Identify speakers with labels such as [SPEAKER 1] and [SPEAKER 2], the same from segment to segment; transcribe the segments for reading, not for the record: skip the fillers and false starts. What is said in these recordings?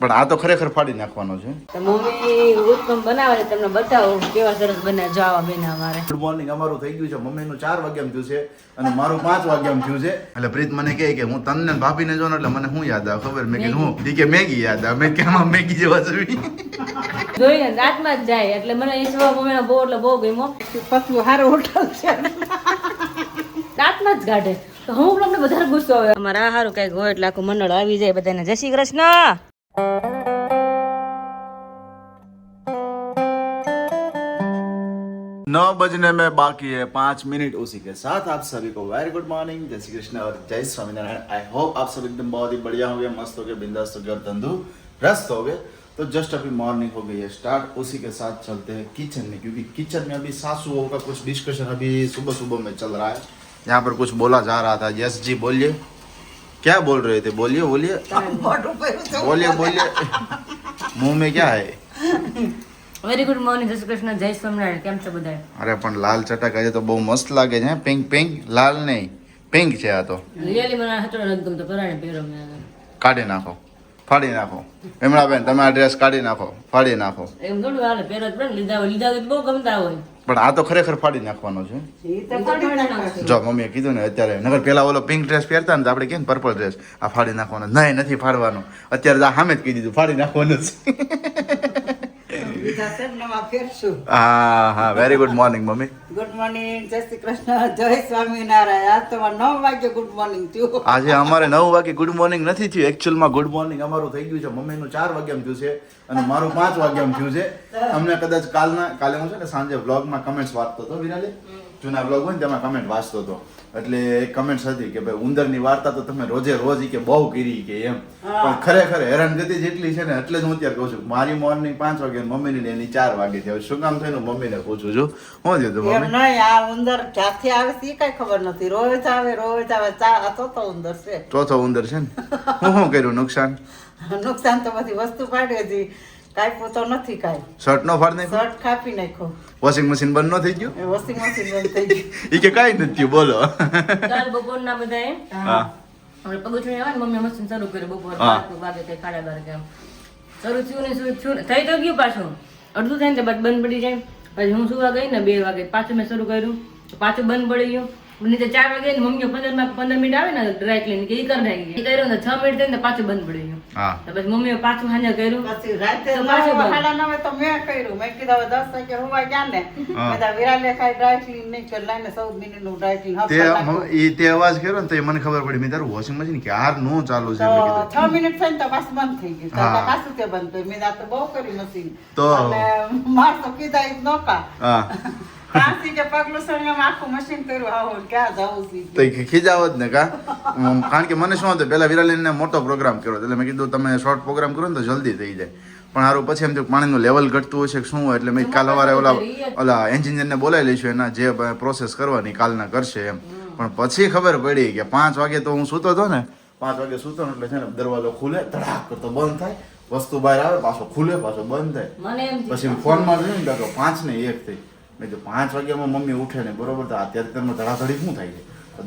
[SPEAKER 1] પણ આ તો ખરેખર ફાડી નાખવાનો છે.
[SPEAKER 2] મમ્મી ઉત્તમ બનાવે છે, તમને બતાવો કેવા સરસ બને. જો આવા બેન અમારે
[SPEAKER 1] ગુડ મોર્નિંગ અમારું થઈ ગયું છે. મમ્મીનું 4 વાગ્યામાં થયું છે અને મારું 5 વાગ્યામાં થયું છે. એટલે પ્રીત મને કહે કે હું તને ભાભીને જો ને એટલે મને શું યાદ આવે ખબર? મેં કીધું હું દી કે મેગી યાદ આવે. મેં કેમ મેગી જેવા જોઈ
[SPEAKER 2] જોઈને દાંતમાં જ જાય. એટલે મને એ સ્વભાવ મમ્મીનો બહુ એટલે બહુ ગમ્યો.
[SPEAKER 3] પછી હારો હોટલ છે
[SPEAKER 2] દાંતમાં જ કાઢે તો અમુક લોકોને વધારે ગુસ્સો આવે. અમારા હારું કઈક હોય એટલે આખું મંડળ આવી જાય બધાને. જય શ્રી કૃષ્ણ.
[SPEAKER 1] 9 बजने में बाकी है 5 मिनट. उसी के साथ आप सभी को वेरी गुड मॉर्निंग, जय श्री कृष्ण और जय स्वामीनारायण. आई होप आप सब एकदम बहुत ही बढ़िया होंगे, मस्त हो गए, बिंदास हो गए और तंदुरुस्त हो गए. तो जस्ट अभी मॉर्निंग हो गई है स्टार्ट. उसी के साथ चलते हैं किचन में, क्योंकि किचन में अभी सासुओं का कुछ डिस्कशन अभी सुबह सुबह में चल रहा है. यहाँ पर कुछ बोला जा रहा था. यस जी बोलिए, क्या बोल रहे थे? बोलिए बोलिए बोलिए बोलिए. मुंह में क्या है?
[SPEAKER 2] વેરી ગુડ મોર્નિંગ, જય શ્રી કૃષ્ણ, જય સ્વામિનારાયણ. કેમ છો બધા?
[SPEAKER 1] અરે પણ લાલ ચટક આજે તો બહુ મસ્ત લાગે છે. પિંક પિંક, લાલ નહીં પિંક છે આ તો.
[SPEAKER 2] રિયલી મને હટો નથી ગમતો. પરાણે પહેરો મેં.
[SPEAKER 1] કાઢી નાખો, ફાડી નાખો. એમણાબેન તમે આ ડ્રેસ કાઢી નાખો, ફાડી નાખો.
[SPEAKER 2] એમ થોડું હાલે, પહેરો જ પડે. લીધા તો બહુ ગમતા હોય.
[SPEAKER 1] પણ આ તો ખરેખર ફાડી નાખવાનો છે. જો મમ્મીએ કીધું ને અત્યારે, નગર પેલા ઓલો પિંક ડ્રેસ પહેરતા ને તો આપણે કેમ પર્પલ ડ્રેસ, આ ફાડી નાખવાનો. નહીં, નથી ફાડવાનો. અત્યારે આ સામે જ કહી દીધું ફાડી નાખવાનું છે. હા, very good morning mummy.
[SPEAKER 3] Good morning, જય શ્રી કૃષ્ણ, જય સ્વામિનારાયણ. આજ તો 9 વાગે ગુડ મોર્નિંગ થયું.
[SPEAKER 1] આજે અમારે 9 વાગે ગુડ મોર્નિંગ નથી થયું. એકચ્યુઅલમાં ગુડ મોર્નિંગ અમારું થઈ ગયું છે. મમ્મીનું 4 વાગ્યામાં થયું છે અને મારું 5 વાગ્યામાં થયું છે. અમને કદાચ કાલે હું છે ને સાંજે વ્લોગમાં કમેન્ટ્સ વાંચતો હતો. વિરાલી જૂના વ્લોગ હોય ને તેમાં કમેન્ટ વાંચતો હતો. એટલે એક કમેન્ટ્સ હતી કે ભાઈ ઉંદરની વાર્તા તો તમે રોજે રોજ કે બહુ કરી કે એમ. પણ ખરેખર હેરાનગતિ જેટલી છે ને એટલે જ હું અત્યારે કહું છું. મારી મોર્નિંગ 5 વાગે, મમ્મીની એની 4 વાગે થયો. શું કામ થયું મમ્મીને પૂછું છું. શું થયું તું મમ્મી?
[SPEAKER 3] નહીં, આ ઉંદર ક્યાંથી આવે છે કઈ ખબર નથી. રોજ આવે. ચોથો ઉંદર છે.
[SPEAKER 1] ચોથો ઉંદર છે ને. શું કર્યું નુકસાન?
[SPEAKER 3] નુકસાન તો બધી વસ્તુ પાડી હતી. કાંઈ તો નથી કાંઈ.
[SPEAKER 1] શર્ટ નો ફાડ નાખ્યો?
[SPEAKER 3] શર્ટ કાપી નાખ્યો.
[SPEAKER 1] વોશિંગ મશીન બંધ ન થઈ ગયું?
[SPEAKER 3] વોશિંગ મશીન બંધ થઈ ગયું.
[SPEAKER 1] ઈ કે કાઈ નથી થયું. બોલો.
[SPEAKER 2] કાલ બપોરના બધા એમ આપણે પગું આવે ને, મમ્મી મશીન શરૂ કર્યું બપોર 12 વાગે કઈ 12:30 કેમ શરૂ થયું ને શું થઈ તો ગયું. પાછું અડધું થાય ને તો બંધ પડી જાય. પછી હું સુવા ગઈ ને 2 વાગે પાછું મેં શરૂ કર્યું, પાછું બંધ પડી ગયું. નીચે 4 વાગે મમ્મીઓ 15 મિનિટ આવે ને ડ્રાય ક્લીન કે ઈ કરી નાખી. ઈ કર્યું ને 6 મિનિટ થઈને પાછું બંધ પડી ગયું. તો પછી મમ્મીએ પાછું હાંજે કર્યું.
[SPEAKER 3] પછી રાતે 9:30 તો મેં કર્યું. મેં કીધું હવે 10 વાગે હોવા ગયા ને, મેં વિરાલે ખાઈ ડ્રાય ક્લીન નહીં કરી લાઈને 14 મિનિટ નું ડ્રાય ક્લીન.
[SPEAKER 1] તે અવાજ કર્યો ને તો મને ખબર પડી. મેં તારું વોશિંગ મશીન ક્યાર નો ચાલુ છે.
[SPEAKER 3] 6 મિનિટ થઈને તો પાછું બંધ થઈ ગયું. પાછું તે બંધ કર્યું. મેં આ તો બહુ કર્યું મશીન.
[SPEAKER 1] તો
[SPEAKER 3] માણસો કીધા ઈ નોકા કાંસી કે પગલું સળિયામાં આખું મશીન કર્યું. આવો ક્યાં જાવું છે
[SPEAKER 1] તો ખીજાવો જ ને કા. કારણ કે મને શું હતું, પેલા વિરાલીને મોટો પ્રોગ્રામ કર્યો એટલે મેં કીધું તમે શોર્ટ પ્રોગ્રામ કરો ને તો જલ્દી થઈ જાય. પણ સારું પછી એમ થયું પાણીનું લેવલ ઘટતું હશે કે શું હોય. એટલે મેં કાલ સવારે ઓલા એન્જિનિયરને બોલાવી લઈશું, એના જે પ્રોસેસ કરવાની કાલના કરશે એમ. પણ પછી ખબર પડી કે 5 વાગે તો હું સૂતો હતો ને, 5 વાગે સૂતો એટલે છે ને દરવાજો ખુલે, ધડાક કરતો બંધ થાય, વસ્તુ બહાર આવે, પાછો ખુલે, પાછો બંધ થાય. પછી ફોનમાં જોયું ને તો 5 ને 1 થઈ. મેં તો 5 વાગ્યામાં મમ્મી ઉઠે ને બરોબર, તો અત્યારે તેમાં ધડાધડી શું થાય છે.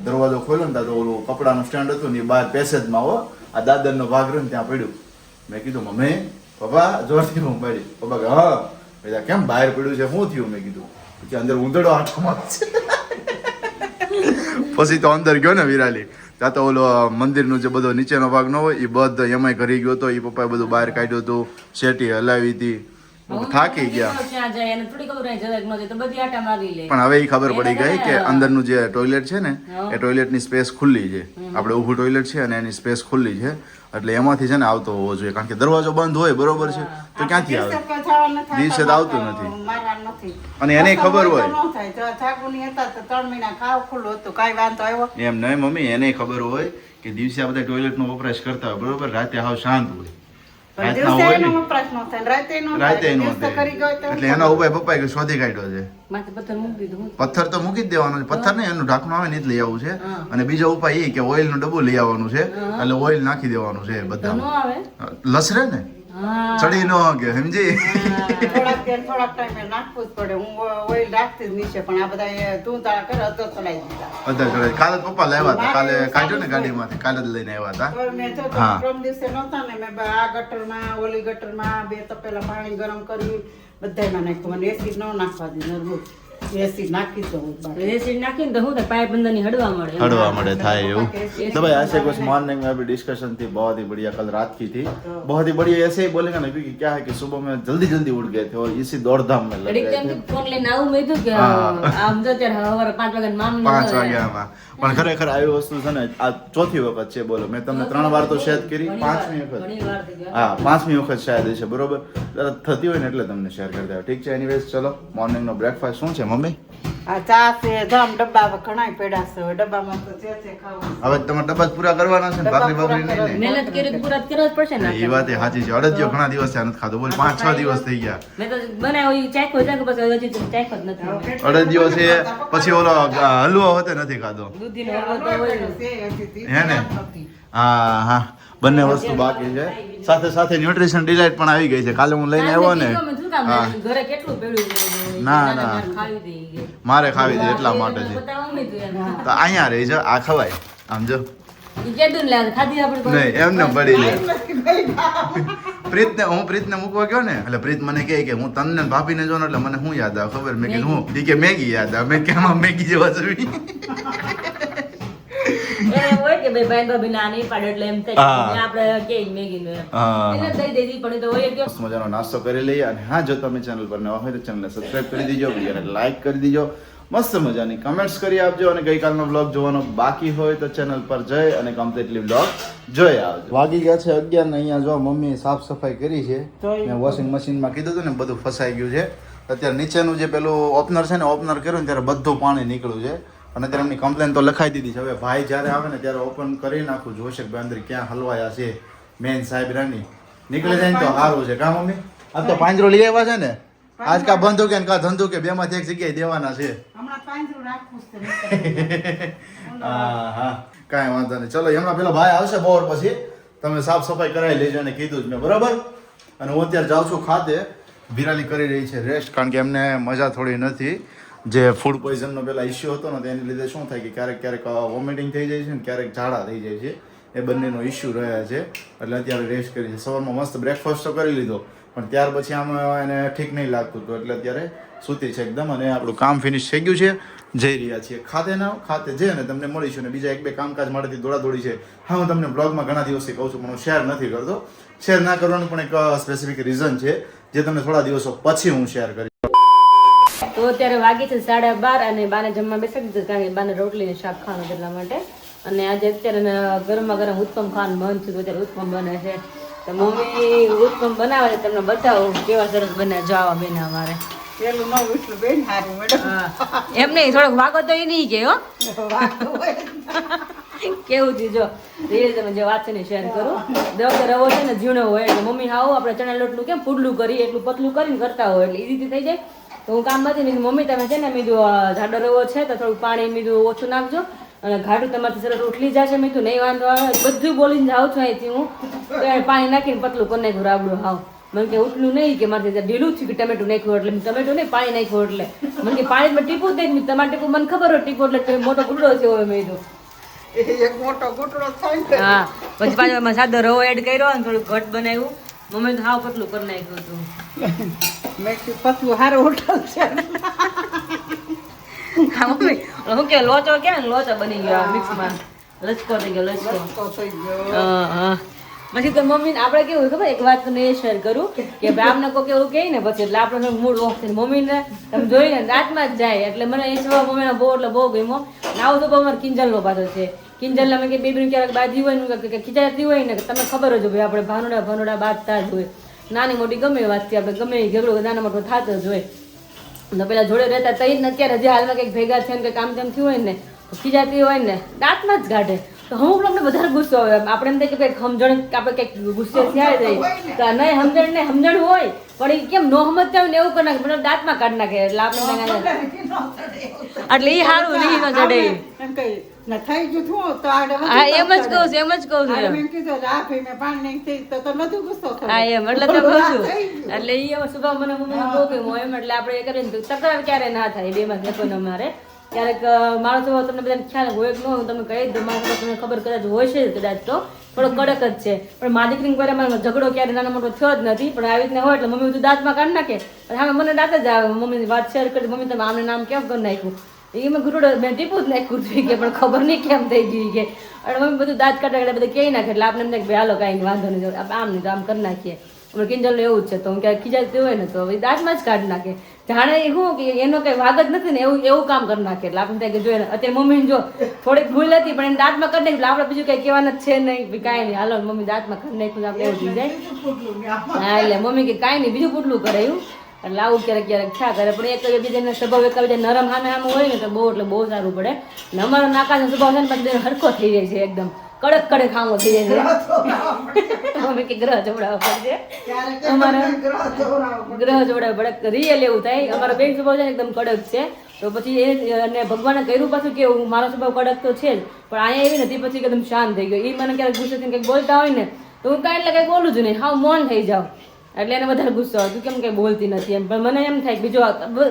[SPEAKER 1] દરવાજો ખોલ્યો ને તો ઓલું કપડાનું સ્ટેન્ડ હતું ને એ બહાર પેસેજમાં હો આ દાદરનો ભાગ રહ્યો ને ત્યાં પડ્યું. મેં કીધું મમ્મી પપ્પા જોરથી હું પડી. પપ્પા કે હા. બધા કેમ બહાર પડ્યું છે, શું થયું? મેં કીધું પછી અંદર ઉંદરડો આઠમાં છે. પછી તો અંદર ગયો ને વિરાલી, ત્યાં તો ઓલો મંદિરનું જે બધો નીચેનો ભાગ ન હોય એ બધો એમાંય ઘરી ગયો હતો. એ પપ્પાએ બધું બહાર કાઢ્યું હતું, શેટી હલાવી હતી. થાકી ગયા. પણ હવે એ ખબર પડી ગઈ કે અંદરનું જે ટોયલેટ છે ને એ ટોયલેટની સ્પેસ ખુલ્લી છે. આપણે ઊભું ટોયલેટ છે અને એની સ્પેસ ખુલ્લી છે. એટલે એમાંથી છે ને આવતો હોવો જોઈએ. કારણ કે દરવાજો બંધ હોય બરોબર છે તો ક્યાંથી આવે? દિવસે તો આવતું નથી. અને એને ખબર હોય એમ નહીં મમ્મી, એને ખબર હોય કે દિવસે આ બધા ટોયલેટનો વપરાશ કરતા હોય બરોબર, રાતે હાવ શાંત હોય. એટલે એના ઉપાય પપ્પાએ કે શોધી કાઢ્યો છે. પથ્થર તો મૂકી જ દેવાનો છે. પથ્થર ને એનું ઢાંકણું આવે ને જ લઈ આવવું છે. અને બીજો ઉપાય એ કે ઓઇલ નું ડબ્બુ લઈ આવવાનું છે. એટલે ઓઇલ નાખી દેવાનું છે બધા લસરે ને
[SPEAKER 2] હા.
[SPEAKER 1] ચડી ન કે સમજી
[SPEAKER 3] થોડાક તેલ થોડાક ટાઈમે નાખવું જ પડે. હું ઓઇલ રાખતી જ નીચે, પણ આ બધા તું તારા કરે તો ચલાવી દીધા.
[SPEAKER 1] બધા ચડે કાલે પપ્પા લાવ્યા હતા, કાલે કાઢ્યો ને ગાડીમાંથી, કાલે જ લઈને આવ્યા હતા.
[SPEAKER 3] તો મેં જો
[SPEAKER 1] હા.
[SPEAKER 3] પ્રથમ દિવસે નહોતા ને, મેં આ ગટરમાં ઓલી ગટરમાં 2 તપેલા પાણી ગરમ કરી બધાયમાં નાખ્યું. મને એસિડ ન નાખવા દીધું, એસિડ નાખી દઉં.
[SPEAKER 2] એસિડ નાખીને તો હું થાય પાઇપ અંદરની હડવા મળે.
[SPEAKER 1] हड़वा मड़े था એવું तो भाई ऐसे कुछ मॉर्निंग में अभी डिस्कशन थी, बहुत ही बढ़िया, कल रात की थी, बहुत ही बढ़िया. ऐसे ही बोलेगा ना क्योंकि क्या है कि सुबह में जल्दी जल्दी उठ गए थे और इसी दौड़ धाम में लग
[SPEAKER 2] ઘડીક
[SPEAKER 1] गए
[SPEAKER 2] ટાઈમ
[SPEAKER 1] थे.
[SPEAKER 2] થી ફોન લઈને આવું મેં કીધું કે આમ તો અત્યારે સવારે 5 વાગે મામ
[SPEAKER 1] 5 વાગ્યામાં પણ ખરેખર આવી વસ્તુ છે ને આ ચોથી વખત છે. બોલો મેં તમને 3 વાર તો શેર કરી, 5મી વખત
[SPEAKER 2] ઘણી વાર થઈ ગઈ.
[SPEAKER 1] હા 5મી વખત શાયદ છે. બરોબર થતી હોય ને એટલે તમને શેર કરી દઉં. ઠીક છે. એનીવેઝ ચલો મોર્નિંગ નો બ્રેકફાસ્ટ શું છે મમ્મી?
[SPEAKER 3] આ ચા છે, જામ ડબ્બા ઘણા પડ્યા છે. હવે ડબ્બામાં તો જે છે ખાવું.
[SPEAKER 1] હવે તમારે ડબ્બા જ પૂરા કરવાના છે ને,
[SPEAKER 3] ડબ્બા
[SPEAKER 1] ભાખરી ભાખરી
[SPEAKER 3] પૂરા
[SPEAKER 1] નહીં ને?
[SPEAKER 2] મહેનત કરી તો પૂરા કરવા જ પડશે ને.
[SPEAKER 1] એ વાત એ સાચી છે. અડદિયો ઘણા દિવસ થયા નથી ખાધો. બોલ 5-6 દિવસ થઈ ગયા.
[SPEAKER 2] મેં તો બનાવ્યો ઈ ચાખ્યો છે કે પછી હજી તો ચાખ્યો જ નથી.
[SPEAKER 1] અડદિયો છે પછી ઓલો હલવો હોતે નથી ખાધો.
[SPEAKER 2] દૂધીનો હલવો તો હોય ને.
[SPEAKER 1] હે ને? હા હા બંને વસ્તુ બાકી છે. સાથે સાથે ન્યુટ્રિશન ડિલાઇટ પણ આવી ગઈ છે. કાલે હું લઈને આવ્યો ને.
[SPEAKER 2] મેં શું કામ
[SPEAKER 1] હા.
[SPEAKER 2] ઘરે કેટલું પડ્યું છે.
[SPEAKER 1] ના, ના.
[SPEAKER 2] મારે ખાવી હતી કે.
[SPEAKER 1] મારે ખાવી છે એટલા માટે છે.
[SPEAKER 2] બતાવવા માંડ્યું એમ.
[SPEAKER 1] તો અહીંયા રહી છે આ ખવાય આમ જો
[SPEAKER 2] ઈ કેદું ને લે ખાધી આપણે તો.
[SPEAKER 1] નહીં એમને પડી છે. પ્રીતને મૂકવા ગયો ને એટલે પ્રીત મને કહે કે હું તમને ને ભાભીને જો ને એટલે મને શું યાદ આવે ખબર? મેં કીધું હું? ઈ કે મેગી યાદ આવે. મેં કેમ મેગી જેવા જોઈ?
[SPEAKER 2] એને હોય કે ભાઈ ભાઈ ભાભી ના નહીં પાડે એટલે એમ થાય
[SPEAKER 1] હા.
[SPEAKER 2] કે આપણે કે મેગી નું એમ.
[SPEAKER 1] હા.
[SPEAKER 2] એને દઈ દેવી પણ એ તો હોય કે
[SPEAKER 1] મસ્ત મજાનો નાસ્તો કરી લઈએ. અને હા જો તમે ચેનલ પર નવા હોય તો ચેનલને સબસ્ક્રાઇબ કરી દીજો, વિડીયોને લાઈક કરી દીજો, મસ્ત મજાની કમેન્ટ્સ કરી આપજો. અને ગઈકાલનો બ્લોગ જોવાનો બાકી હોય તો ચેનલ પર જઈ અને કમ્પ્લીટલી બ્લોગ જોઈ આવજો. વાગી ગયા છે 11 ને અહીંયા જો મમ્મીએ સાફ સફાઈ કરી છે. મેં વોશિંગ મશીનમાં કીધું હતું ને બધું ફસાઈ ગયું છે. અત્યારે નીચેનું જે પેલું ઓપનર છે ને, ઓપનર કર્યું ને ત્યારે બધું પાણી નીકળ્યું છે. અને અત્યારે એમની કમ્પ્લેન તો લખાઈ દીધી છે. હવે ભાઈ જ્યારે આવે ને ત્યારે ઓપન કરી નાખું, જોશે કે ભાઈ અંદર ક્યાં હલવાયા છે. મેન સાહેબ રાની નીકળી જાય ને તો સારું છે. કા મમ્મી? આ તો પાંજરો લઈ આવ્યા છે ને, આજ કા બંધુ કે કા ધંધુ કે બેમાંથી એક જગ્યાએ દેવાના છે.
[SPEAKER 3] હમણાં પાંજરું રાખવું છે.
[SPEAKER 1] હા હા કાંઈ વાંધો નહીં. ચલો હમણાં પેલો ભાઈ આવશે બપોર પછી, તમે સાફ સફાઈ કરાવી લેજો અને કીધું જ મેં. બરાબર. અને હું અત્યારે જાઉં છું ખાતે. વિરાલી કરી રહી છે રેસ્ટ, કારણ કે એમને મજા થોડી નથી. જે ફૂડ પોઈઝનનો પેલા ઇસ્યુ હતો ને તેની લીધે શું થાય કે ક્યારેક ક્યારેક વોમિટિંગ થઈ જાય છે ને ક્યારેક ઝાડા થઈ જાય છે. એ બંનેનો ઇસ્યુ રહ્યા છે એટલે અત્યારે રેસ્ટ કરી છે. સવારમાં મસ્ત બ્રેકફાસ્ટ તો કરી લીધો પણ ત્યાર પછી આમ એને ઠીક નહીં લાગતું હતું એટલે અત્યારે સૂતી છે એકદમ. અને આપણું કામ ફિનિશ થઈ ગયું છે. જઈ રહ્યા છીએ ખાતે જઈ અને તમને મળીશું. અને બીજા 1-2 કામકાજ માટેથી દોડાદોડી છે. હા હું તમને બ્લોગમાં ઘણા દિવસથી કહું છું પણ હું શેર નથી કરતો. શેર ના કરવાનું પણ એક સ્પેસિફિક રીઝન છે જે તમને થોડા દિવસો પછી હું શેર કરીશ.
[SPEAKER 2] તો અત્યારે વાગી છે 12:30 અને બાને જમવા બેસી દીધું કારણ કે બાને રોટલી ને શાક ખાવાનું એટલા માટે. અને આજે અત્યારે ગરમા ગરમ ઉત્પમ ખાવાનું મન થયું, અત્યારે ઉત્પમ બને છે. તો મમ્મી ઉત્પમ બનાવે છે, તમને બતાવું કેવા સરસ બને. જાવા બેન અમારે
[SPEAKER 3] પેલું ન ઉઠલું બેન હારું મેડમ.
[SPEAKER 2] એમ નહીં, થોડોક વાગો તો એ નહીં કે હો કેવું થયું જો રીલ તમે જે વાત છે ને શેર કરું. દવદર રવો છે ને ઝીણો હોય એટલે મમ્મી હાવ આપણે ચણા લોટનું કેમ પુડલું કરી એટલું પતલું કરીને કરતા હોય એટલે ઈઝી થઈ જાય. તો હું કામમાંથી મેં મમ્મી તમે છે ને મીધું જાડો રવો છે તો થોડું પાણી મીધું ઓછું નાખજો અને ઘાટું તમારથી સરસ ઉઠલી જશે. મેં નહીં વાંધો આવે, બધું બોલીને જાઉં છું અહીંથી હું તો પાણી નાખીને પતલું કરી નાખ્યું રાબડું હાવ. મને કે ઉઠલું નહીં કે મારે ઢીલું થયું કે ટમેટું નાખ્યું એટલે ટમેટું નહીં પાણી નાખ્યું એટલે મને કે પાણીમાં ટીપું જ નહીં. તમારે ટીપું મને ખબર હોય ટીપું એટલે મોટો ગુડો છે હોય મેં કીધું.
[SPEAKER 3] એક મોટો ગુટડો થાય ને.
[SPEAKER 2] હા પછી પાછો એમાં સાદો રવો એડ કર્યો અને થોડું ઘટ બનાવ્યું. મમ્મી તો હાવ પતલું કરી નાખ્યું હતું.
[SPEAKER 3] મેં કીધું પતલું હારું હોટલ છે.
[SPEAKER 2] હા મમ્મી હું કે લોચો કે ને લોચો બની ગયો મિક્સમાં લચકો થઈ ગયો લચકો.
[SPEAKER 3] તો થઈ ગયો.
[SPEAKER 2] હા પછી તો મમ્મી આપણે કેવું ખબર એક વાત તમને એ શેર કરું કે ભાઈ આમને કોઈ એવું કહે ને પછી એટલે આપણે મૂડ ઓફ થઈને મમ્મીને તમે જોઈને દાંતમાં જ જાય. એટલે મને એ સ્વભાવ મમ્મીનો બહુ એટલે બહુ ગમ્યો. આવું તો અમારે કિંજલનો પાછો છે. કિંજલ અમે કે બેબીને ક્યારેક બાજી હોય ને કે ખીચાતી હોય ને તમને ખબર જ હોય આપણે ભાનુડા બાંધતા જ હોય. નાની મોટી ગમે એ વાતથી આપણે ગમે એ ઝઘડો નાના મોટો થતો જ હોય. તો પેલા જોડે રહેતા તઈ ને અત્યારે હજી હાલમાં કંઈક ભેગા થયા ને કંઈક કામ તેમ થયું હોય ને ખીજાતી હોય ને દાંતમાં જ કાઢે. તો અમુક લોકોને વધારે ગુસ્સો આવે. આપણે એમ થાય કે કંઈક સમજણ આપણે કંઈક ગુસ્સે થયા જાય તો નહીં સમજણ ને સમજણ હોય પણ એ કેમ નો સમજતા હોય ને એવું કરી નાખે મતલબ દાંતમાં કાઢી નાખે એટલે આપણે એટલે એ સારું રીહ નો ચડે.
[SPEAKER 3] એમ કઈ ને થઈ ગયું શું તો આડે
[SPEAKER 2] હા એમ જ કહું છું એમ જ કહું છું
[SPEAKER 3] મેં કીધું આ ભાઈ મેં પાણી નહીં થઈ તો નથી ગુસ્સો થયો.
[SPEAKER 2] હા એમ એટલે તો કહું છું
[SPEAKER 3] થઈ ગયું.
[SPEAKER 2] એટલે ઈ એવો સ્વભાવ મને મમ્મી બહુ ગમ્યો એમ એટલે આપણે એ કરીને તો તકરાર ક્યારે ના થાય બે માં કોઈ અમારે ક્યારેક મારો સ્વભાવ તમને બધાને ખ્યાલ હોય કે ન હોય તમે કહી દો મારો સ્વભાવ તમને ખબર કદાચ હોય છે કદાચ તો થોડો કડક જ છે પણ મારી દીકરીને કોઈ અમારો ઝઘડો ક્યારે નાનો મોટો થયો જ નથી પણ આવી રીતના હોય એટલે મમ્મી બધું દાંતમાં કાઢી નાખે પણ હા મને દાંત જ આવે મમ્મીની વાત શેર કરી મમ્મી તમે આમને નામ કેમ કરી નાખ્યું એ મેં ઘૂંટડો મેં ટીપું જ નાખ્યું હતું કે પણ ખબર નહીં કેમ થઈ ગયું કે અને મમ્મી બધું દાંત કાઢે એટલે બધું કહી નાખે એટલે આપણે એમ થાય કે હાલો કાંઈ વાંધો નહીં આમ નહીં તો આમ કરી નાખીએ અમે કિંજલનું એવું જ છે તો હું ક્યાંક ખીજાતી હોય ને તો હવે દાંતમાં જ કાઢી નાખે જાણે એ શું કે એનો કઈ વાગ જ નથી ને એવું કામ કરી નાખે એટલે આપણે થાય કે જોઈએ અત્યારે મમ્મી જો થોડીક ભૂલ હતી પણ એને દાંતમાં કરી નાખી એટલે આપણે બીજું કઈ કહેવાના જ છે નહીં કાંઈ નહીં હાલો મમ્મી દાંતમાં કરી નાખ્યું આપણે એવું થઈ જાય હા એટલે મમ્મી કે કાંઈ નહીં બીજું પૂટલું કરે એવું એટલે આવું ક્યારેક ક્યારેક થયા કરે પણ એક બીજાને સ્વભાવ એક બીજા નરમ સામે સામે હોય ને તો બહુ એટલે બહુ સારું પડે ને અમારો નાકાનો સ્વભાવ છે ને પછી હરખો થઈ જાય છે એકદમ કડક કડક ખામો થઈ જાય છે મમ્મી કે ગ્રહ જોડાવવા પડશે અમારા ગ્રહ જોડાવવા પડે રિયલ એવું થાય અમારો બેન સ્વભાવ છે ને એકદમ કડક છે તો પછી એ અને ભગવાને કર્યું પાછું કેવું મારો સ્વભાવ કડક તો છે જ પણ અહીંયા એવી નથી પછી એકદમ શાંત થઈ ગયો એ મને ક્યારેક ગુસ્સે થઈને કંઈક બોલતા હોય ને તો હું કાંઈ એટલે કંઈ બોલું જ નહીં હાવ મૌન થઈ જાઉં એટલે એને વધારે ગુસ્સો આવે તું કેમ કંઈ બોલતી નથી એમ પણ મને એમ થાય કે બીજો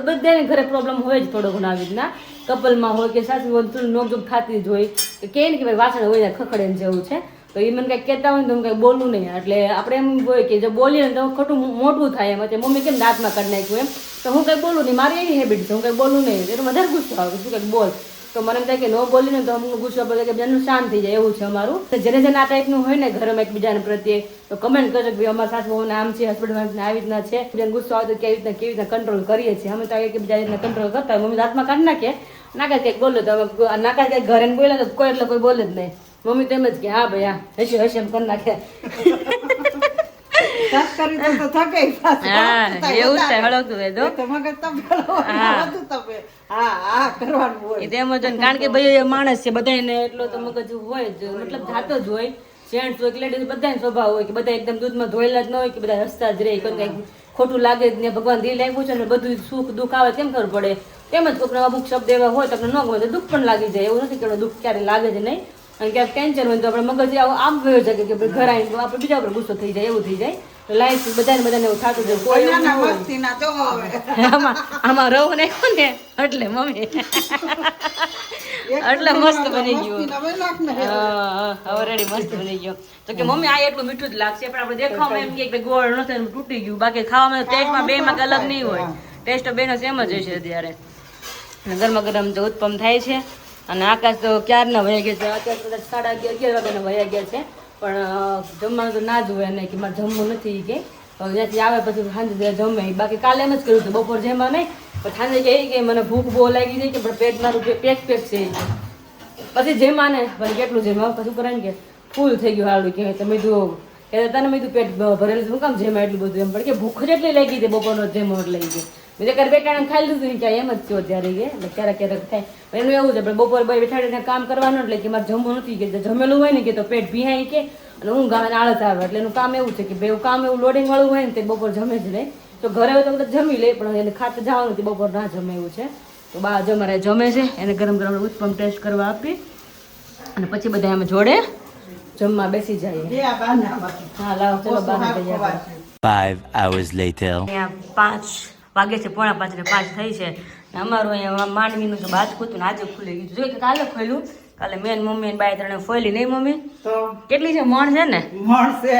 [SPEAKER 2] બધાને ઘરે પ્રોબ્લેમ હોય જ થોડો ઘણો આવી રીતના કપલમાં હોય કે સાસુ હોય થોડું નોકઝોક થતી જ હોય કે કહે ને કે ભાઈ વાસણ હોય ને ખખડે ને જેવું છે તો એ મને કંઈક કહેતા હોય ને તો હું કંઈ બોલવું નહીં એટલે આપણે એમ હોય કે જો બોલીએ ને તો ખોટું મોટું થાય એમ એટલે મમ્મી કેમ દાંતમાં કાઢી નાખ્યું એમ તો હું કંઈ બોલું નહીં મારી એવી હેબિટ છે હું કંઈ બોલું નહીં એટલે વધારે ગુસ્સો આવે તું કંઈક બોલ તો મને એમ થાય કે ન બોલી ને તો અમુક ગુસ્સો પડે કે બીજાનું શાંત થઈ જાય એવું છે અમારું તો જેને જેને આ ટાઈપનું હોય ને ઘરમાં એકબીજાને પ્રત્યે તો કમેન્ટ કરજો કે ભાઈ અમારા સાસુ આમ છે હસબન્ડ વાઈફને આવી રીતના છે બીજાને ગુસ્સો આવે તો કેવી રીતના કંટ્રોલ કરીએ છીએ અમે તો કે બીજા રીતના કંટ્રોલ કરતા હોય મમ્મી દાંતમાં કાઢી નાખે નાકા કંઈક બોલો તો નાકા કંઈક ઘરે બોલે તો કોઈ એટલે કોઈ બોલે જ નહીં મમ્મી તો એમ જ કે હા ભાઈ હા હશે હશે એમ કરી નાખે
[SPEAKER 3] એવું થાય હળગતું હોય તો
[SPEAKER 2] કારણ કે ભાઈ માણસ છે બધાને એટલો તો મગજ હોય જ મતલબ જાતો જ હોય જેન્ટ્સ હોય લેડીઝ બધાને સ્વભાવ હોય કે બધા એકદમ દૂધમાં ધોયેલા જ ન હોય કે બધા રસ્તા જ રહે કોઈ કંઈક ખોટું લાગે જ ને ભગવાન દિલ આપ્યું છે ને બધું સુખ દુઃખ આવે કેમ ખબર પડે તેમ જ કોઈક અમુક શબ્દ એવા હોય તો આપણે ન ગમે તો દુઃખ પણ લાગી જાય એવું નથી કે દુઃખ ક્યારે લાગે જ નહીં અને ક્યાંક ટેન્શન હોય તો આપણે મગજ આમ વયો જાય કે ઘર આવીને આપણે બીજા ઉપર ગુસ્સો થઈ જાય એવું થઈ જાય લાઈફ બધાને એવું થતું છે કોઈ આમાં રહું નહીં ને એટલે મમ્મી એટલે મસ્ત બની ગયું હવે રેડી મસ્ત બની ગયો તો કે મમ્મી આ એટલું મીઠું જ લાગશે પણ આપણે દેખાવામાં એમ કે ગોળ નથી તૂટી ગયું બાકી ખાવામાં ટેસ્ટમાં બે માં અલગ નહીં હોય ટેસ્ટ બેનો સેમ જ હશે અત્યારે ગરમા ગરમ તો ઉત્પન્ન થાય છે અને આકાશ તો ક્યારના વયા ગયા છે અત્યારે કદાચ 11:30 વાગ્યાના વયા ગયા છે પણ જમવાનું તો ના જ હોય નહીં કે મારે જમવું નથી કે જ્યાંથી આવે પછી સાંજે જમે બાકી કાલે એમ જ કર્યું હતું બપોર જેમાં નહીં પણ સાંજે કે મને ભૂખ બહુ લાગી જાય કે પણ પેટ મારું પેક છે પછી જેમાં ને પછી કેટલું જેમાં પછી કરે કે ફૂલ થઈ ગયું હાલું કે તમે કીધું કે તને મેં પેટ ભરેલું શું કામ જેમાં એટલું બધું એમ પણ કે ભૂખ જ એટલી લાગી હતી બપોરનો જેમાં એટલે લઈ ગઈ બીજા ઘરે બેટાને ખાઈ લીધું ને ક્યાં એમ જ થયો ત્યારે કે એટલે ક્યારેક ક્યારેક થાય એનું એવું છે પણ બપોર બેઠાડીને કામ કરવાનું એટલે કે મારે જમવું નથી કે જમેલું હોય ને કે તો પેટ ભીહાય કે અને ઊંઘ આવે ને આળસ આવે એટલે એનું કામ એવું છે કે ભાઈ કામ એવું લોડિંગ વાળું હોય ને તે બપોર જમે જ નહીં તો ઘરે હોય તો બધા જમી લે પણ એને ખાતે જવાનું નથી બપોર ના જમે એવું છે તો બા અમારે જમે છે એને ગરમ ગરમ ઉત્પમ ટેસ્ટ કરવા આપી અને પછી બધા અમે જોડે જમવા બેસી જાય હા લાવ ચલો બહાર
[SPEAKER 4] 5 hours later.
[SPEAKER 2] અહીંયા 5 વાગે છે 4:45 ને 5 થઈ છે ને અમારું અહીંયા માંડવીનું તો બાજકું હતું ને આજે ખુલી ગયું જોઈએ કે કાલે ખોલ્યું કાલે મેન મમ્મી ને બાય ત્રણે ફોલી નહીં મમ્મી
[SPEAKER 3] તો
[SPEAKER 2] કેટલી છે મણ છે ને
[SPEAKER 3] મળશે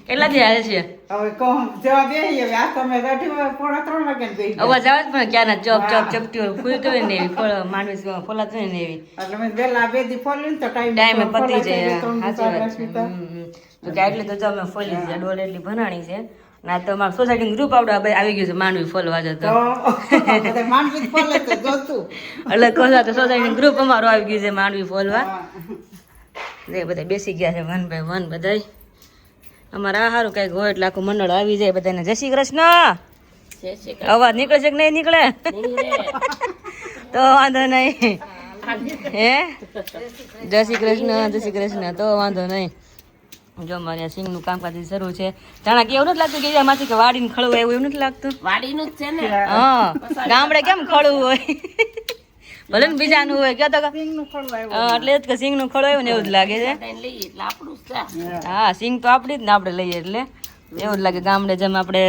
[SPEAKER 2] કેટલા દી હાલે છે
[SPEAKER 3] હવે કહું જવા બેહીએ આ તમે 2:30 વાગે બેહી
[SPEAKER 2] અવાજ આવે જ પણ ક્યાંના ચોપ ચોપ ચપટી હોય ફૂલતું હોય ને એવી ફળ માંડવી ફોલાતું હોય ને એવી
[SPEAKER 3] એટલે મેં વેલા બે દી ફોલીને તો
[SPEAKER 2] ટાઈમે પતી જાય સાચી વાત છે તો કે એટલે તો જો અમે ફોલી છે ડોલ એટલી ભરાણી છે ના તો અમારું સોસાયટી ગ્રુપ આપણે આવી ગયું છે માંડવી ફોલવા જતો
[SPEAKER 3] માંડવી ફોલે તો જોતું
[SPEAKER 2] એટલે કહો તો સોસાયટી ગ્રુપ અમારું આવી ગયું છે માંડવી ફોલવા જે બધા બેસી ગયા છે 1 by 1 બધાય અમારે આ સારું કઈક હોય એટલે આખું મંડળ આવી જાય બધાને જય શ્રી કૃષ્ણ અવાજ નીકળે છે કે નહીં નીકળે તો વાંધો નહીં હે જય શ્રી કૃષ્ણ તો વાંધો નહીં જો મારે સિંગનું કામકાજ શરૂ છે જાણા કે એવું નથી લાગતું કે એમાંથી કે વાડીને ખળવું એવું નથી લાગતું
[SPEAKER 5] વાડીનું જ છે ને
[SPEAKER 2] હા ગામડે કેમ ખળવું હોય ભલે ને બીજાનું હોય કહેતો કે
[SPEAKER 3] સિંગનું ખળવા
[SPEAKER 2] એટલે જ કે સિંગનું ખોળાયું ને એવું જ લાગે છે
[SPEAKER 3] લઈએ એટલે આપણું જ
[SPEAKER 2] હા સિંગ તો આપણી જ ને આપણે લઈએ એટલે એવું જ લાગે ગામડે જેમ આપણે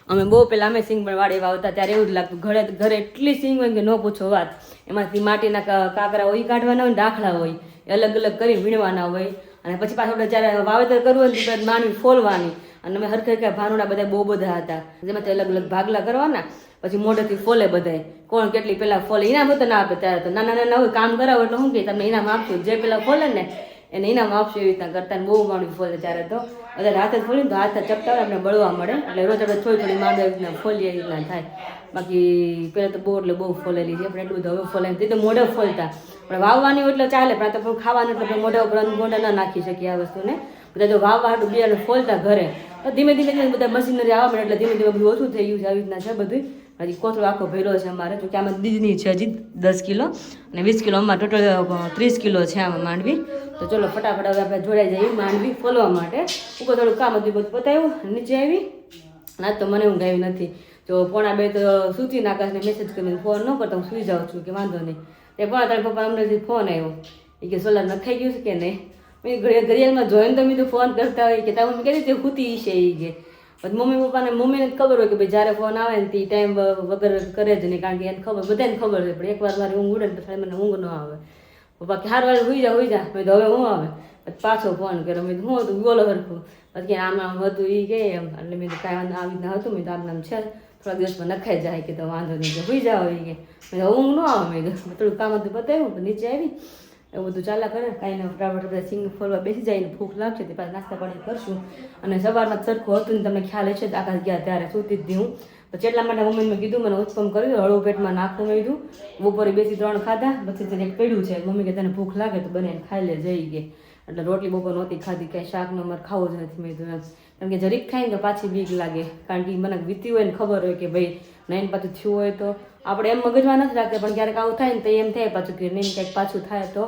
[SPEAKER 2] અમે બહુ પેલા અમે સિંગ પણ વાડી વાવતા ત્યારે એવું જ લાગતું ઘરે એટલી સિંગ હોય કે ન પૂછો વાત એમાંથી માટીના કાકરા હોય કાઢવાના હોય ને દાખલા હોય એ અલગ અલગ કરી વીણવાના હોય અને પછી પાછું આપણે જ્યારે વાવેતર કરવું હોય તો માંડવી ફોલવાની અને અમે હરખે ભાનુડા બધા બહુ બધા હતા જેમાંથી અલગ અલગ ભાગલા કરવાના પછી મોઢેથી ફોલે બધાય કોણ કેટલી પેલા ફોલે ઇનામ તો ના આપે ત્યારે તો નાના નાના હોય કામ કરાવો એટલે શું કે તમને ઇનામ આપશું જે પેલા ફોલે ને એને ઇનામ આપશું એવી રીતના કરતા બહુ માંડવી ફોલે ત્યારે તો બધા હાથે ફોલીને તો હાથે ચપટા આપણે બળવા મળે એટલે રોજ આપણે થોડી થોડી માંડવી એવી રીતના ફોલીએ એવી રીતના થાય બાકી પેલા તો બહુ એટલે બહુ ફોલેલી છે આપણે એટલું બધું હવે ફોલાય તે તો મોઢે ફોલતા પણ વાવવાની હોય એટલે ચાલે પણ તો ખાવાનું એટલે આપણે મોઢા ઉપર મોઢા ના નાખી શકીએ આ વસ્તુને બધા જો વાવવા હાટું બિયાને ફોલતા ઘરે તો ધીમે ધીમે બધા મશીનરી આવવા મળે એટલે ધીમે ધીમે બધું ઓછું થઈ ગયું છે આવી રીતના છે બધું હજી કોથળો આખો ભર્યો છે અમારે તો કે આમાં બીજની છે હજી 10 કિલો અને 20 કિલો અમારે ટોટલ 30 કિલો છે આમાં માંડવી તો ચલો ફટાફટ હવે આપણે જોડાઈ જઈએ માંડવી ફોલવા માટે ઉપર થોડું કામ હતું બધું પતાવ્યું નીચે આવી ના તો મને ઊંઘ આવી નથી તો 1:30 તો સૂતી આકાશને મેસેજ કરીને ફોન ન કરતા હું સૂઈ જાઉં છું કે વાંધો નહીં તે પણ તારા પપ્પા અમને ફોન આવ્યો એ કે સોલાર નખાઈ ગયું છે કે નહીં મેં ઘડિયાળમાં જોઈને તો મેં ફોન કરતા હોય કે તારું કહી દીધું ખૂતી છે એ કે પછી મમ્મી પપ્પાને મમ્મીને જ ખબર હોય કે ભાઈ જ્યારે ફોન આવે ને તે ટાઈમ વગર કરે જ નહીં કારણ કે એને ખબર બધાને ખબર છે પણ એકવાર મારી ઊંઘ ઉડે ને પછી મને ઊંઘ ન આવે પપ્પા કે હાર વાર હોઈ જા મેં તો હવે હું આવે પછી પાછો ફોન કર્યો મેં હું હતું બોલો હરખું પછી આમ આમ હતું એ કે એમ એટલે મેં તો કાંઈ આવી રીતના હતું મેં તો આમ નામ છે થોડા દિવસમાં નખાઈ જાય કે તો વાંધો નહીં કે હોઈ જાઓ એ કે મેં ઊંઘ ન આવે મેં થોડું કામ હતું બતાવ્યું નીચે આવી એવું બધું ચાલ્યા કરે કાંઈ ને ફટાફટ બધા સિંગ ફોલવા બેસી જાય ને ભૂખ લાગશે તે પાછા નાસ્તા પાણી કરશું અને સવારમાં સરખું હતું ને તમને ખ્યાલ હશે આકાશ ગયા ત્યારે સૂતી જ હું પછી એટલા માટે મમ્મીને મેં કીધું મને ઉત્પમ કર્યું હળવું પેટમાં નાખવું મેં કીધું બપોરે 2 થી 3 ખાધા પછી તેને એક પડ્યું છે મમ્મી કે તને ભૂખ લાગે તો બનાવીને ખાઈ લે જઈ ગઈ એટલે રોટલી બપોર નહોતી ખાધી કાંઈ શાકનો મારે ખાવો જ નથી મેં કીધું કારણ કે જરીક ખાઈને તો પાછી બીક લાગે કારણ કે મને વીતી હોય ને ખબર હોય કે ભાઈ નહીં પાછું થયું હોય તો આપણે એમ મગજમાં નથી રાખતા પણ ક્યારેક આવું થાય ને તો એમ થાય પાછું કે નહીં કંઈક પાછું થાય તો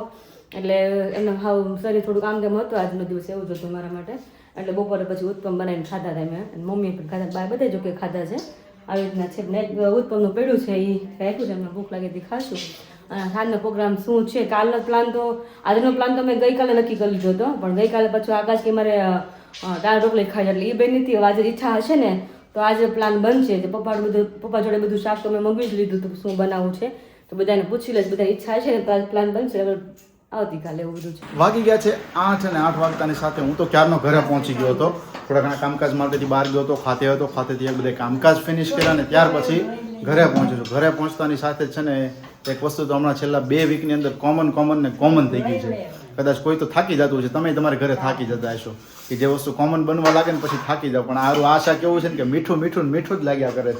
[SPEAKER 2] એટલે એમને હાવ શરીર થોડુંક આમ તેમ હતું આજનો દિવસ એવું જ હતું મારા માટે એટલે બપોરે પછી ઉત્પમ બનાવીને ખાધા હતા મેં અને મમ્મીએ પણ ખાધા બાય બધે જો કે ખાધા છે આવી રીતના છે ને ઉત્પમનું પડ્યું છે એ રાખ્યું છે એમને ભૂખ લાગે તે ખાશું અને આજનો પ્રોગ્રામ શું છે કાલનો પ્લાન તો આજનો પ્લાન તો મેં ગઈકાલે નક્કી કરી લીધો હતો પણ ગઈકાલે પછી આકાશ કે મારે દાળ રોટલી ખાઈ એટલે એ બેન નથી આજે ઈચ્છા હશે ને તો આજે પ્લાન બનશે પપ્પા જોડે બધું શાક તો મેં મગવી જ લીધું હતું શું બનાવવું છે તો બધાને પૂછી લઈશ બધા ઈચ્છા હશે ને તો આજ પ્લાન બનશે આવતીકાલે એવું બધું છે
[SPEAKER 1] વાગી ગયા છે 8 અને 8 વાગતાની સાથે હું તો ક્યારનો ઘરે પહોંચી ગયો હતો થોડા ઘણા કામકાજ માટેથી બહાર ગયો હતો ખાતેથી એક બધા કામકાજ ફિનિશ કર્યા ને ત્યાર પછી ઘરે પહોંચ્યો છું ઘરે પહોંચતાની સાથે છે ને એક વસ્તુ તો હમણાં છેલ્લા 2 વીકની અંદર કોમન થઈ ગઈ છે કદાચ કોઈ તો થાકી જતું છે તમે તમારે ઘરે થાકી જતા હશો કે જે વસ્તુ કોમન બનવા લાગે ને પછી થાકી જાવ પણ આરું આ શાક કેવું છે ને કે મીઠું જ લાગ્યા કરે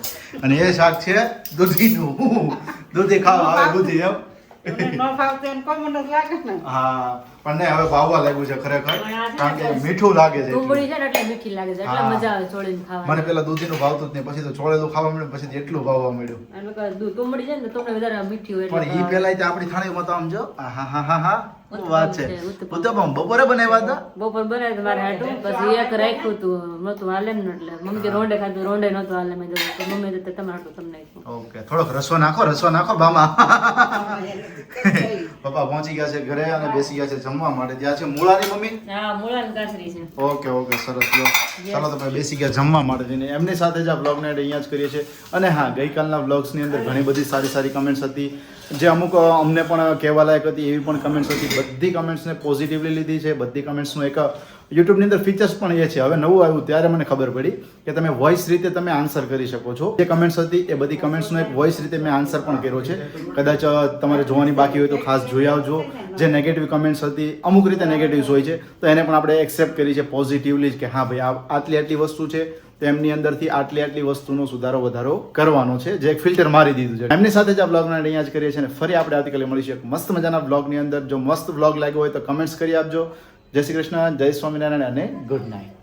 [SPEAKER 1] અને એ શાક છે દૂધીનું દૂધી ખાવા આવે દૂધી એમ
[SPEAKER 3] ન ફાવતું એને કોમન જ લાગે ને
[SPEAKER 1] હા પણ નહીં હવે ભાવવા લાગ્યું છે ખરેખર કારણ કે મીઠું લાગે છે
[SPEAKER 2] ડુંગળી છે ને એટલે મીઠી લાગે છે એટલે મજા આવે છોડીને ખાવાની
[SPEAKER 1] મને પેલા દૂધીનું ભાવતું જ નહીં પછી તો છોડેલું ખાવા મળ્યું પછી એટલું ભાવવા મળ્યું
[SPEAKER 2] અને ડુંગળી છે ને તમને વધારે મીઠી હોય
[SPEAKER 1] પણ ઈ પેલા આપણી થાળીમાં તો આમ જો હા વાત છે ઉત્તપમ બપોરે બનાવ્યા હતા
[SPEAKER 2] બપોર બનાવ્યું હતું મારે હાટું પછી એક રાખ્યું હતું નહોતું હાલે ને એટલે મમ્મી કે રોંડે ખાધું રોંડે નહોતું હાલે મેં કીધું તો મમ્મી તો તમારે હાટું તમને આપ્યું
[SPEAKER 1] ઓકે થોડોક રસો નાખો બામા પપ્પા પહોંચી ગયા છે ઘરે અને બેસી ગયા છે જમવા માટે ત્યાં છે મૂળાની મમ્મી
[SPEAKER 2] હા મૂળાની કાસરી છે
[SPEAKER 1] ઓકે સરસ લો ચાલો તો ભાઈ બેસી ગયા જમવા માટે જઈને એમની સાથે જ આ બ્લોગને અહીંયા જ કરીએ છીએ અને હા ગઈકાલના બ્લોગ્સની અંદર ઘણી બધી સારી કમેન્ટ્સ હતી જે અમુક અમને પણ કહેવા લાયક હતી એવી પણ કમેન્ટ્સ હતી બધી કમેન્ટ્સને પોઝિટિવલી લીધી છે બધી કમેન્ટ્સનું એક યુટ્યુબની અંદર ફીચર્સ પણ એ છે હવે નવું આવ્યું ત્યારે મને ખબર પડી કે તમે વોઇસ રીતે તમે આન્સર કરી શકો છો જે કમેન્ટ્સ હતી એ બધી કમેન્ટ્સનો એક વોઇસ રીતે મેં આન્સર પણ કર્યો છે કદાચ તમારે જોવાની બાકી હોય તો ખાસ જોઈ આવજો જે નેગેટિવ કમેન્ટ્સ હતી અમુક રીતે નેગેટિવ્સ હોય છે તો એને પણ આપણે એક્સેપ્ટ કરી છે પોઝિટિવલી જ કે હા ભાઈ આટલી વસ્તુ છે તો એમની અંદરથી આટલી વસ્તુનો સુધારો વધારો કરવાનો છે જે એક ફિલ્ટર મારી દીધું છે એમની સાથે જ આ બ્લોગને અહીંયા જ કરીએ છીએ અને ફરી આપણે આવતીકાલે મળીશું એક મસ્ત મજાના બ્લોગની અંદર જો મસ્ત બ્લોગ લાગ્યો હોય તો કમેન્ટ્સ કરી આપજો જય શ્રી કૃષ્ણ જય સ્વામિનારાયણ અને ગુડ નાઇટ